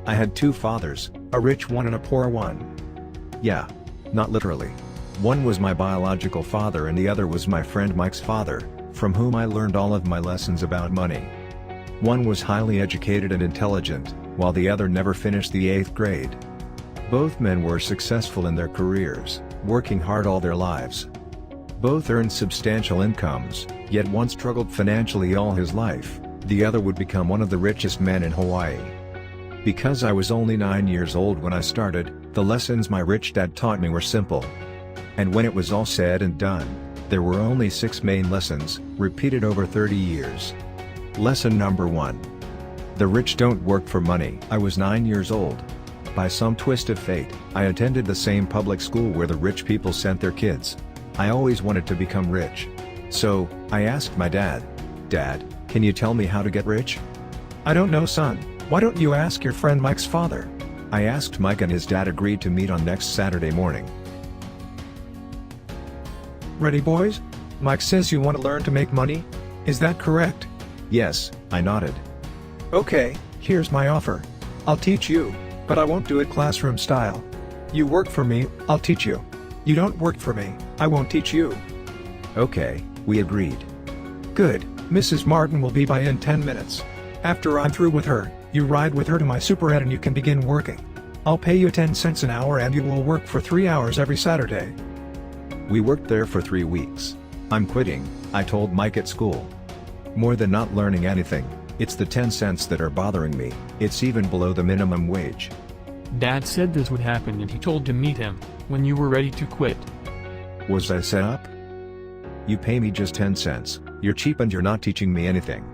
I had two fathers, a rich one and a poor one. Yeah. Not literally. One was my biological father and the other was my friend Mike's father, from whom I learned all of my lessons about money. One was highly educated and intelligent, while the other never finished the 8th grade. Both men were successful in their careers, working hard all their lives. Both earned substantial incomes, yet one struggled financially all his life. The other would become one of the richest men in Hawaii. Because I was only 9 years old when I started, the lessons my rich dad taught me were simple. And when it was all said and done, there were only 6 main lessons, repeated over 30 years. Lesson number 1. The rich don't work for money. I was 9 years old. By some twist of fate, I attended the same public school where the rich people sent their kids. I always wanted to become rich. So, I asked my dad, "Dad, can you tell me how to get rich?" "I don't know, son. Why don't you ask your friend Mike's father?" I asked Mike and his dad agreed to meet on next Saturday morning. "Ready, boys? Mike says you want to learn to make money? Is that correct?" Yes, I nodded. "Okay, here's my offer. I'll teach you, but I won't do it classroom style. You work for me, I'll teach you. You don't work for me, I won't teach you." Okay, we agreed. "Good, Mrs. Martin will be by in 10 minutes. After I'm through with her, you ride with her to my superette and you can begin working. I'll pay you 10 cents an hour and you will work for 3 hours every Saturday." We worked there for 3 weeks. "I'm quitting," I told Mike at school. More than not learning anything, it's the 10 cents that are bothering me. It's even below the minimum wage. Dad said this would happen and he told to meet him when you were ready to quit. Was I set up? You pay me just 10 cents, you're cheap and you're not teaching me anything.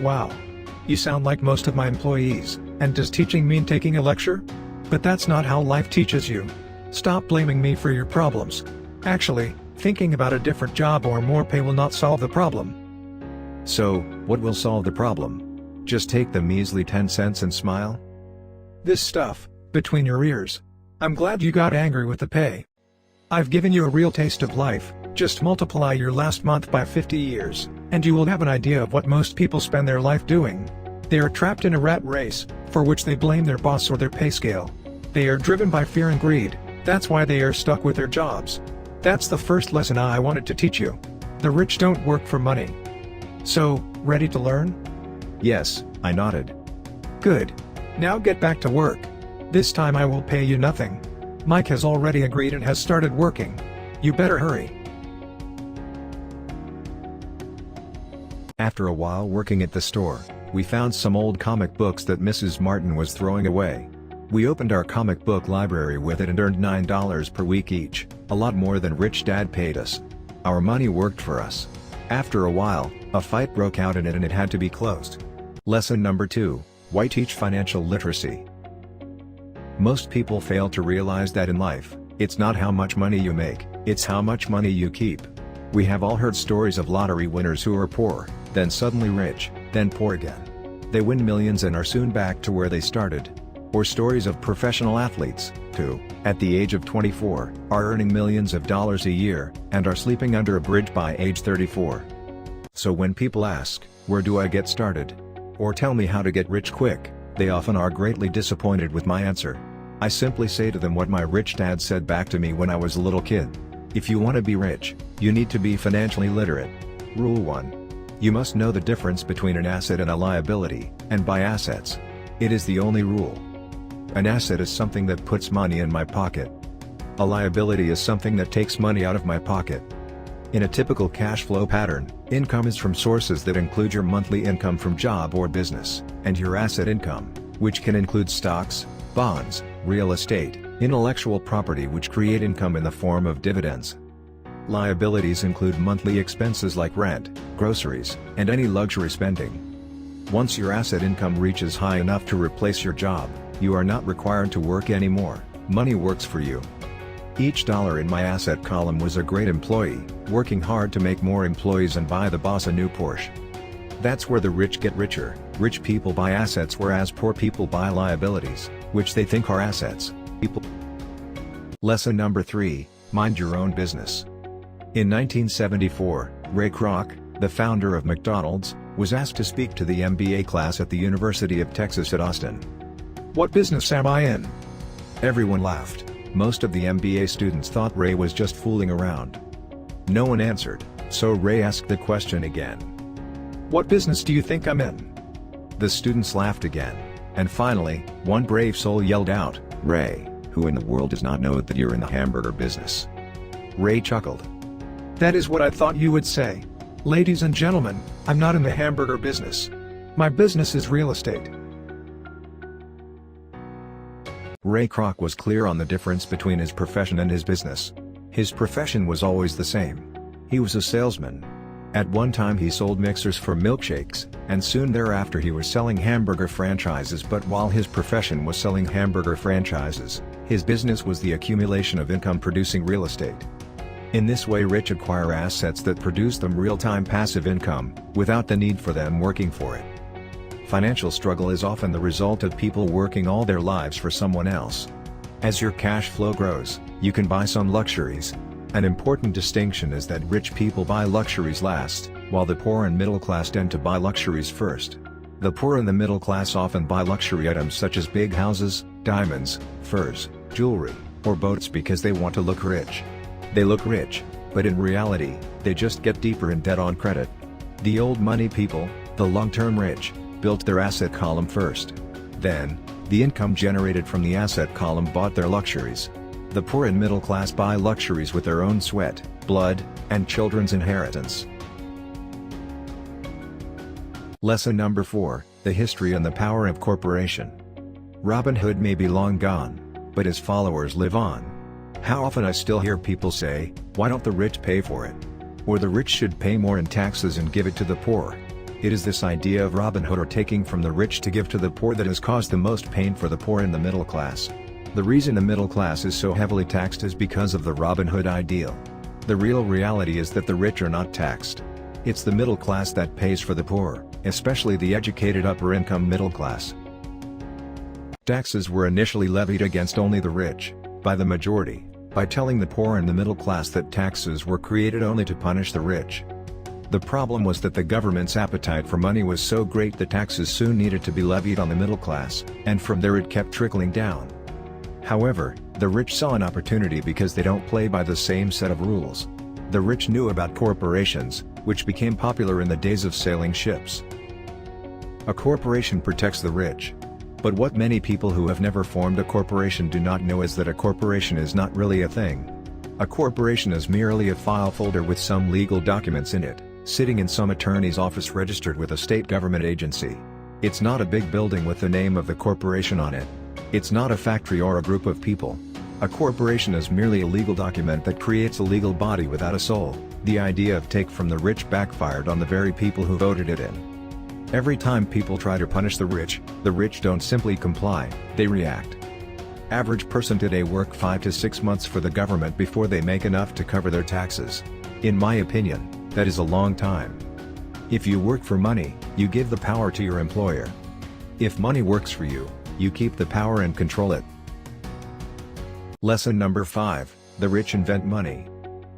Wow. You sound like most of my employees, and does teaching mean taking a lecture? But that's not how life teaches you. Stop blaming me for your problems. Actually, thinking about a different job or more pay will not solve the problem. So, what will solve the problem? Just take the measly 10 cents and smile? This stuff, between your ears. I'm glad you got angry with the pay. I've given you a real taste of life. Just multiply your last month by 50 years, and you will have an idea of what most people spend their life doing. They are trapped in a rat race, for which they blame their boss or their pay scale. They are driven by fear and greed, that's why they are stuck with their jobs. That's the first lesson I wanted to teach you. The rich don't work for money. So, ready to learn? Yes, I nodded. Good. Now get back to work. This time I will pay you nothing. Mike has already agreed and has started working. You better hurry. After a while working at the store, we found some old comic books that Mrs. Martin was throwing away. We opened our comic book library with it and earned $9 per week each, a lot more than Rich Dad paid us. Our money worked for us. After a while, a fight broke out in it and it had to be closed. Lesson number 2, why teach financial literacy? Most people fail to realize that in life, it's not how much money you make, it's how much money you keep. We have all heard stories of lottery winners who are poor, then suddenly rich, then poor again. They win millions and are soon back to where they started. Or stories of professional athletes, who, at the age of 24, are earning millions of dollars a year, and are sleeping under a bridge by age 34. So when people ask, where do I get started? Or tell me how to get rich quick, they often are greatly disappointed with my answer. I simply say to them what my rich dad said back to me when I was a little kid. If you want to be rich, you need to be financially literate. Rule 1. You must know the difference between an asset and a liability, and by assets. It is the only rule. An asset is something that puts money in my pocket. A liability is something that takes money out of my pocket. In a typical cash flow pattern, income is from sources that include your monthly income from job or business, and your asset income, which can include stocks, bonds, real estate, intellectual property which create income in the form of dividends. Liabilities include monthly expenses like rent, groceries, and any luxury spending. Once your asset income reaches high enough to replace your job, you are not required to work anymore, money works for you. Each dollar in my asset column was a great employee, working hard to make more employees and buy the boss a new Porsche. That's where the rich get richer. Rich people buy assets whereas poor people buy liabilities, which they think are assets. Lesson number 3, mind your own business. In 1974, Ray Kroc, the founder of McDonald's, was asked to speak to the MBA class at the University of Texas at Austin. What business am I in? Everyone laughed. Most of the MBA students thought Ray was just fooling around. No one answered, so Ray asked the question again. What business do you think I'm in? The students laughed again, and finally, one brave soul yelled out, "Ray, who in the world does not know that you're in the hamburger business?" Ray chuckled. That is what I thought you would say. Ladies and gentlemen, I'm not in the hamburger business. My business is real estate. Ray Kroc was clear on the difference between his profession and his business. His profession was always the same. He was a salesman. At one time he sold mixers for milkshakes, and soon thereafter he was selling hamburger franchises. But while his profession was selling hamburger franchises, his business was the accumulation of income-producing real estate. In this way, rich acquire assets that produce them real-time passive income, without the need for them working for it. Financial struggle is often the result of people working all their lives for someone else. As your cash flow grows, you can buy some luxuries. An important distinction is that rich people buy luxuries last, while the poor and middle class tend to buy luxuries first. The poor and the middle class often buy luxury items such as big houses, diamonds, furs, jewelry, or boats because they want to look rich. They look rich, but in reality, they just get deeper in debt on credit. The old money people, the long-term rich, built their asset column first. Then, the income generated from the asset column bought their luxuries. The poor and middle class buy luxuries with their own sweat, blood, and children's inheritance. Lesson number 4, the history and the power of corporation. Robin Hood may be long gone, but his followers live on. How often I still hear people say, "Why don't the rich pay for it?" Or "The rich should pay more in taxes and give it to the poor." It is this idea of Robin Hood or taking from the rich to give to the poor that has caused the most pain for the poor and the middle class. The reason the middle class is so heavily taxed is because of the Robin Hood ideal. The real reality is that the rich are not taxed. It's the middle class that pays for the poor, especially the educated upper-income middle class. Taxes were initially levied against only the rich, by the majority, by telling the poor and the middle class that taxes were created only to punish the rich. The problem was that the government's appetite for money was so great that taxes soon needed to be levied on the middle class, and from there it kept trickling down. However, the rich saw an opportunity because they don't play by the same set of rules. The rich knew about corporations, which became popular in the days of sailing ships. A corporation protects the rich. But what many people who have never formed a corporation do not know is that a corporation is not really a thing. A corporation is merely a file folder with some legal documents in it, sitting in some attorney's office registered with a state government agency. It's not a big building with the name of the corporation on it. It's not a factory or a group of people. A corporation is merely a legal document that creates a legal body without a soul. The idea of take from the rich backfired on the very people who voted it in. Every time people try to punish the rich don't simply comply, they react. Average person today work 5 to 6 months for the government before they make enough to cover their taxes. In my opinion, that is a long time. If you work for money, you give the power to your employer. If money works for you, you keep the power and control it. Lesson number 5, the rich invent money.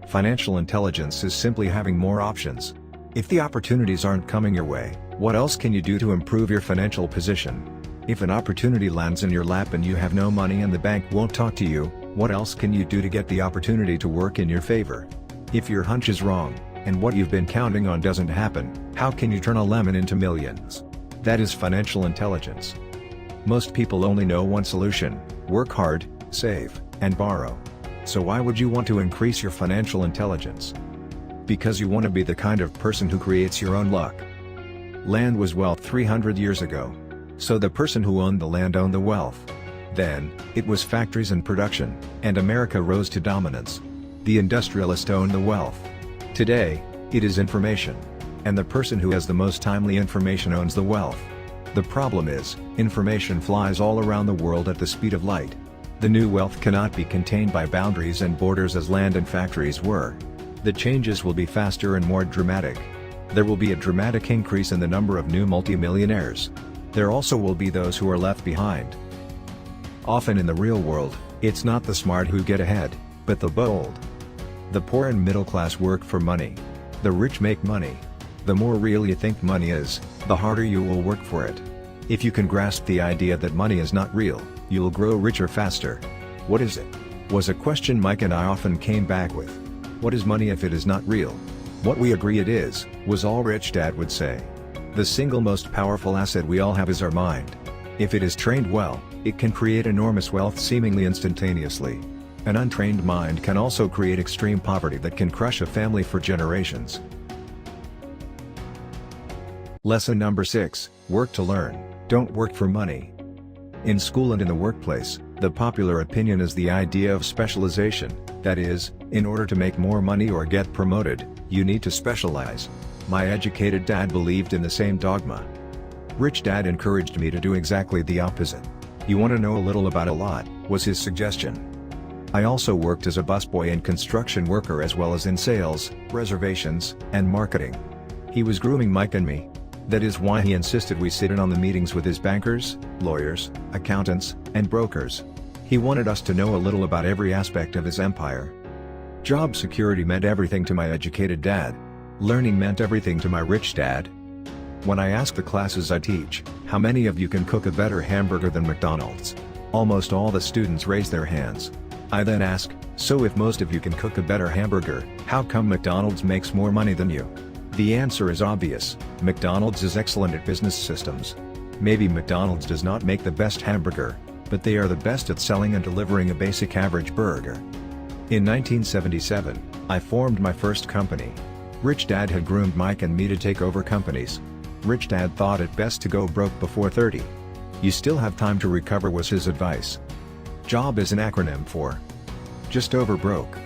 Financial intelligence is simply having more options. If the opportunities aren't coming your way, what else can you do to improve your financial position? If an opportunity lands in your lap and you have no money and the bank won't talk to you, what else can you do to get the opportunity to work in your favor? If your hunch is wrong, and what you've been counting on doesn't happen, how can you turn a lemon into millions? That is financial intelligence. Most people only know one solution: work hard, save, and borrow. So why would you want to increase your financial intelligence? Because you want to be the kind of person who creates your own luck. Land was wealth 300 years ago. So the person who owned the land owned the wealth. Then, it was factories and production, and America rose to dominance. The industrialist owned the wealth. Today, it is information. And the person who has the most timely information owns the wealth. The problem is, information flies all around the world at the speed of light. The new wealth cannot be contained by boundaries and borders as land and factories were. The changes will be faster and more dramatic. There will be a dramatic increase in the number of new multimillionaires. There also will be those who are left behind. Often in the real world, it's not the smart who get ahead, but the bold. The poor and middle class work for money. The rich make money. The more real you think money is, the harder you will work for it. If you can grasp the idea that money is not real, you'll grow richer faster. What is it? Was a question Mike and I often came back with. What is money if it is not real? What we agree it is, was all Rich Dad would say. The single most powerful asset we all have is our mind. If it is trained well, it can create enormous wealth seemingly instantaneously. An untrained mind can also create extreme poverty that can crush a family for generations. Lesson number 6, work to learn, don't work for money. In school and in the workplace, the popular opinion is the idea of specialization, that is, in order to make more money or get promoted, you need to specialize. My educated dad believed in the same dogma. Rich Dad encouraged me to do exactly the opposite. You want to know a little about a lot, was his suggestion. I also worked as a busboy and construction worker as well as in sales, reservations, and marketing. He was grooming Mike and me. That is why he insisted we sit in on the meetings with his bankers, lawyers, accountants, and brokers. He wanted us to know a little about every aspect of his empire. Job security meant everything to my educated dad. Learning meant everything to my rich dad. When I ask the classes I teach, how many of you can cook a better hamburger than McDonald's? Almost all the students raise their hands. I then ask, so if most of you can cook a better hamburger, how come McDonald's makes more money than you? The answer is obvious, McDonald's is excellent at business systems. Maybe McDonald's does not make the best hamburger, but they are the best at selling and delivering a basic average burger. In 1977, I formed my first company. Rich Dad had groomed Mike and me to take over companies. Rich Dad thought it best to go broke before 30. You still have time to recover was his advice. JOB is an acronym for just over broke.